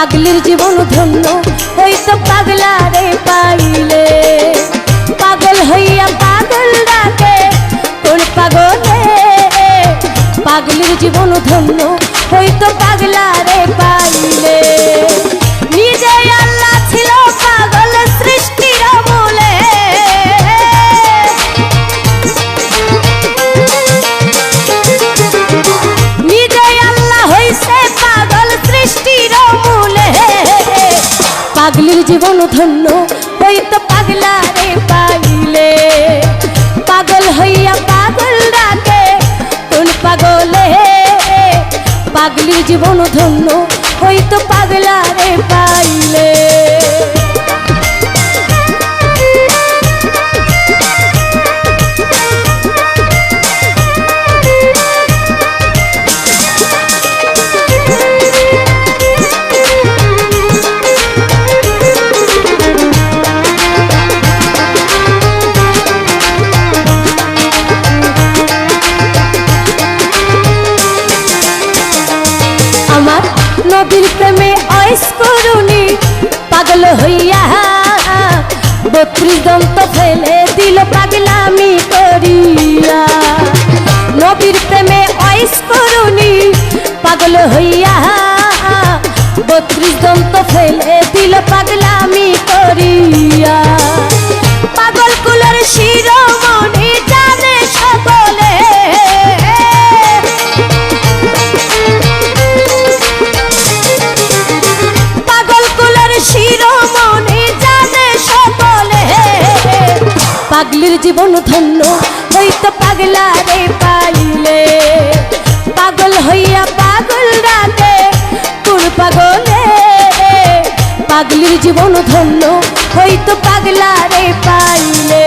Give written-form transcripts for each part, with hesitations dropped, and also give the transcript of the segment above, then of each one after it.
পাগলির জীবন ধন্য হইতো পাগলারে পাইলে। পাগল হইয়া পাগল ডাকে কোন পাগলে, পাগলির জীবন ধন্য হইতো পাগলারে পাইলে। নিজে আল্লাহ ছিল পাগল সৃষ্টির মূলে, নিজে আল্লাহ হইছে পাগল সৃষ্টির মূলে। পাগলির জীবন ধন্য হইতো পাগলারে পাইলে। পাগল হইয়া পাগল ডাকে কোন পাগলে, পাগলির জীবন ধন্য হইতো পাগলারে পাইলে। নবীর প্রেমে অয়েস করুনি পাগল হইয়া, 32 দন্ত ফেলে দিল পাগলামি করিয়া। নবীর প্রেমে অয়েস করুনি পাগল হইয়া, 32 দন্ত ফেলে দিল পাগলামি করিয়া। পাগল কুলের শিরোমণি জানে সকলে, শিরোমণি জানে সকলে। পাগলির জীবন ধন্য হইতো পাগলারে পাইলে। পাগল হইয়া পাগল ডাকে কোন পাগলে, পাগলির জীবন ধন্য হইতো পাগলারে পাইলে।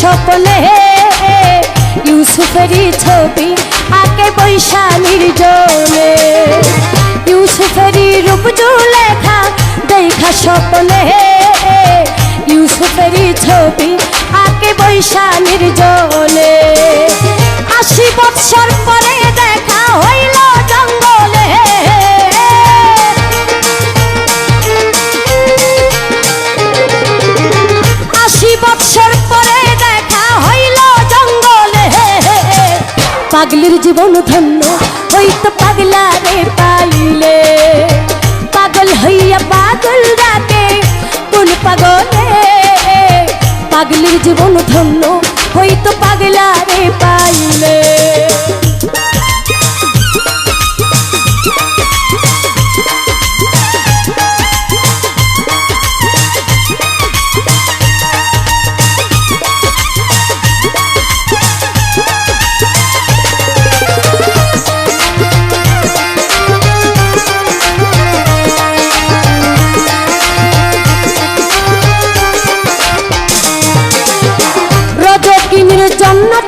স্বপ্নে ইউসুফেরই ছবি আঁকে বৈশা নির্জনে, ইউসুফেরই রূপ লেখা দেখা স্বপ্নে, ইউসুফেরই ছবি আঁকে বৈশা নির্জনে। 80 বৎসর পরে দেখা হইল জঙ্গলে, 80 বৎসর পরে দেখা হইল জঙ্গলে। পাগলির জীবন ধন্য হইতো পাগলারে পাইলে। পাগল হইয়া পাগল ডাকে কোন পাগলে, পাগলির জীবন ধন্য হইতো পাগলারে পাইলে।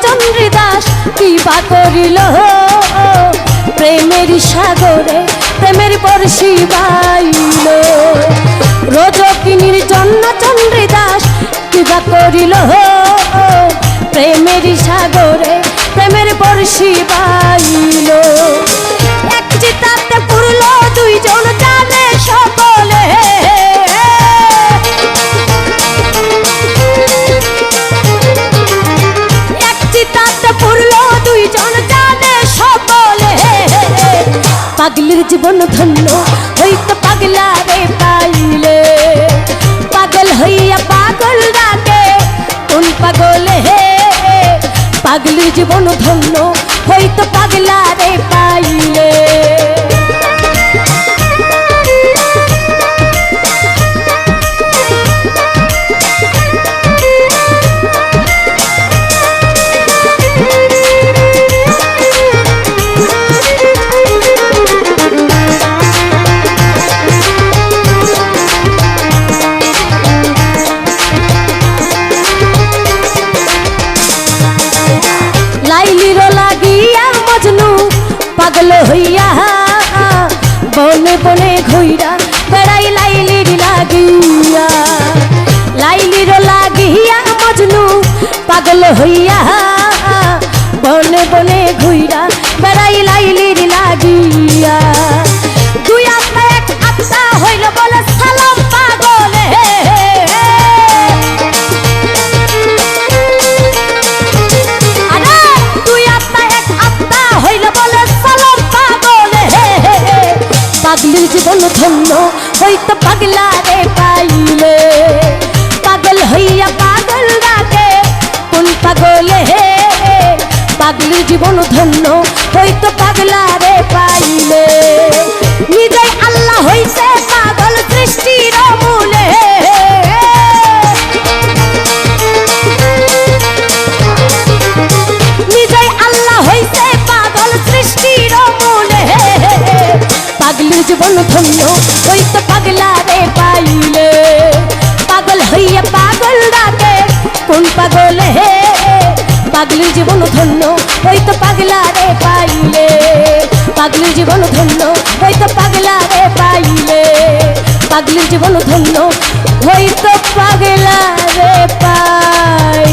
চন্দ্রদাস কিবা করিল প্রেমের সাগরে প্রেমের বর্ষি বাইল। রজকিনীর জন্য চন্দ্রদাস কিবা করিল প্রেমের সাগরে প্রেমের বর্ষি বাইল। এক চিতাতে পুরল দুইজন জানে সকলে, পাগলির জীবন ধন্য হইতো পাগলারে পাইলে। পাগল হইয়া পাগল ডাকে কোন পাগলে, পাগলির জীবন ধন্য হইতো পাগলারে পাইলে। পাগল হইয়া বনে বনে ঘুইরা বেড়াই লাইলির লাগিয়া, লাইলির লাগিয়া মজনু পাগল হইয়া বনে বনে ঘুইরা বেড়াই লাইলির লাগিয়া। দুই আত্মা এক আত্মা হইল বলে সালাম পাগলে, আরে দুই আত্মা এক আত্মা হইল বলে সালাম পাগলে। পাগলির জীবন ধন্য হইতো পাগলা রে পাইলে, পাগল হইয়া পাগল ডাকে কোন পাগলে। পাগলির জীবন ধন্য হইতো পাগলা রে পাইলে, নিজেই আল্লাহ হইছে পাগল সৃষ্টির মূলে। নিজেই আল্লাহ হইছে পাগল সৃষ্টির মূলে। পাগলির জীবন ধন্য হইতো পাগলা রে পাইলে, পাগল হইয়া পাগল ডাকে কোন পাগলে। পাগলির জীবন ধন্য হইতো পাগলা রে পাইলে, পাগলির জীবন ধন্য হইতো পাগলা রে পাইলে, পাগলির জীবন ধন্য হইতো পাগলা রে পাইলে।